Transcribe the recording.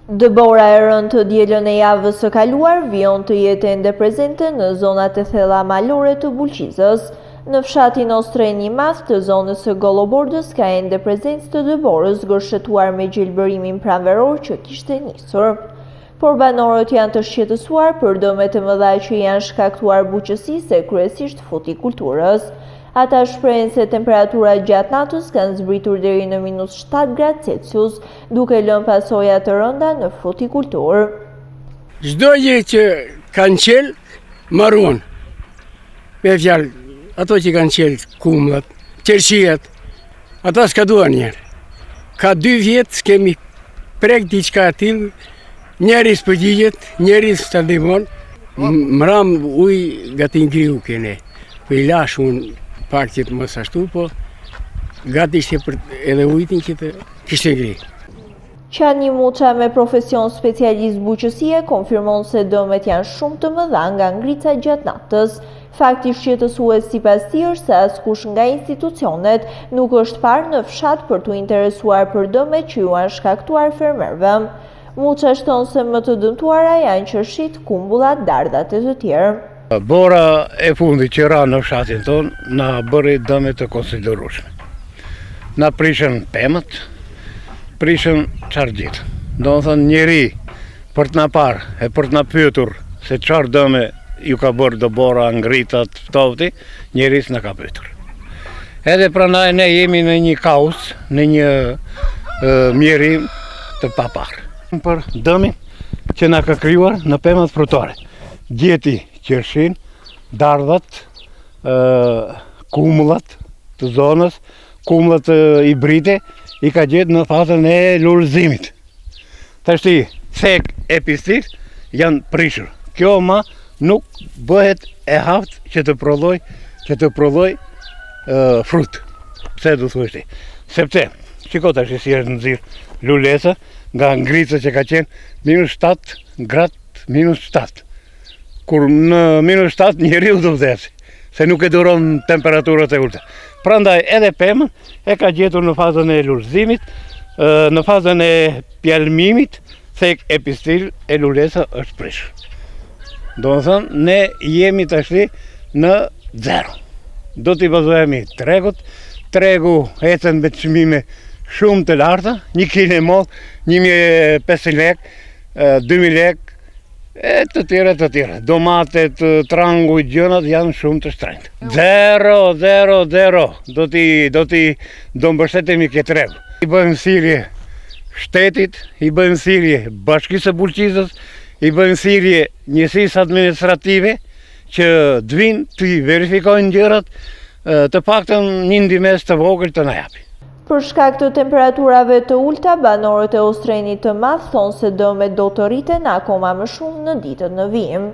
Dëbora e rënë të dielën e javës së kaluar vion të jetë ende prezente në zonat e thella malore të Bulqizës. Në fshatin Ostreni Madh të zonës së Gollobordës ka ende prezencë të dëborës gërshetuar me gjelbërimin pranveror që kishte nisur. Por banorët janë të shqetësuar për dëmet e mëdha që janë shkaktuar buqësisë e kryesisht frutikulturës. Ata shprehen se temperaturat gjatë natës kanë zbritur deri në -7°C, duke lënë pasoja të rënda në frutikulturë. Çdo gjë që kanë qelë, marruan. Me fjalë, ato që kanë qelë kumllat, qershijat, ata s'ka duan njerë. Ka 2 vjetë s'kemi prek diçka tillë, njeri s'përgjigjet, njeri s'ta ndihmon. Mram ujë gati ngriu kene. Po i lash unë pak që të mos ashtu, po gati ishte për edhe ujtin që të kishte ngri. Qani Muça me profesion specialist buqësie konfirmon se dëmet janë shumë të mëdha nga ngrica gjatë natës. Fakti shqetësues sipas tij është se askush nga institucionet nuk është parë në fshat për t'u interesuar për dëmet që janë shkaktuar fermerëve. Muça shton se më të dëmtuara janë qershit, kumbullat, dardhat e të tjerë. Bora e fundit që ra në fshatin tonë na bëri dëme të konsiderueshme. Na prishën pemët, prishën çargjit. Do të thonë njeri për të na parë e për të na pyetur se çfarë dëme ju ka bërë dëbora, ngritat, ftofti, njeri s'na ka pyetur. Edhe prandaj ne jemi në një kaos, në një mjerim të paparë. Për dëmin që na ka krijuar në pemët frutore. Gjeti qershin, dardhat, kumullat të zonës, kumullat hibride, i ka gjetë në fazën e lulëzimit. Tashti, thek e pistil janë prishur. Kjo ma nuk bëhet e haft që të prodhoj frut. Pse du thushti? Sepse, qiko tash si është nëzirë lulesa, nga ngrica që ka qenë -7 gradë, -7. Kur në -7 njeriu do vdesi, se nuk e duron temperaturat e ulta. Prandaj edhe pemën e ka gjetur në fazën e lulëzimit, në fazën e pjalmimit, thek e pistil e lulesa është prishur. Do të thënë, ne jemi tashti në zero. Do t'i bazohemi tregut, tregu ecën me çmime shumë të larta, 1 kg mollë, 1500 lek, 2000 lek, e të tjera. Domatet, trangu, gjënat janë shumë të shtrenjtë. Zero. Do mbështetemi këtë tregu. I bëjmë thirrje shtetit, i bëjmë thirrje Bashkisë së Bulqizës, i bëjmë thirrje njësisë administrative që të vinë të verifikojnë gjërat, të paktën një ndihmë të vogël të na japi. Për shkak të temperaturave të ulta, banorët e Ostrenit të Madh thonë se dëmet do të rriten akoma më shumë në ditët në vijim.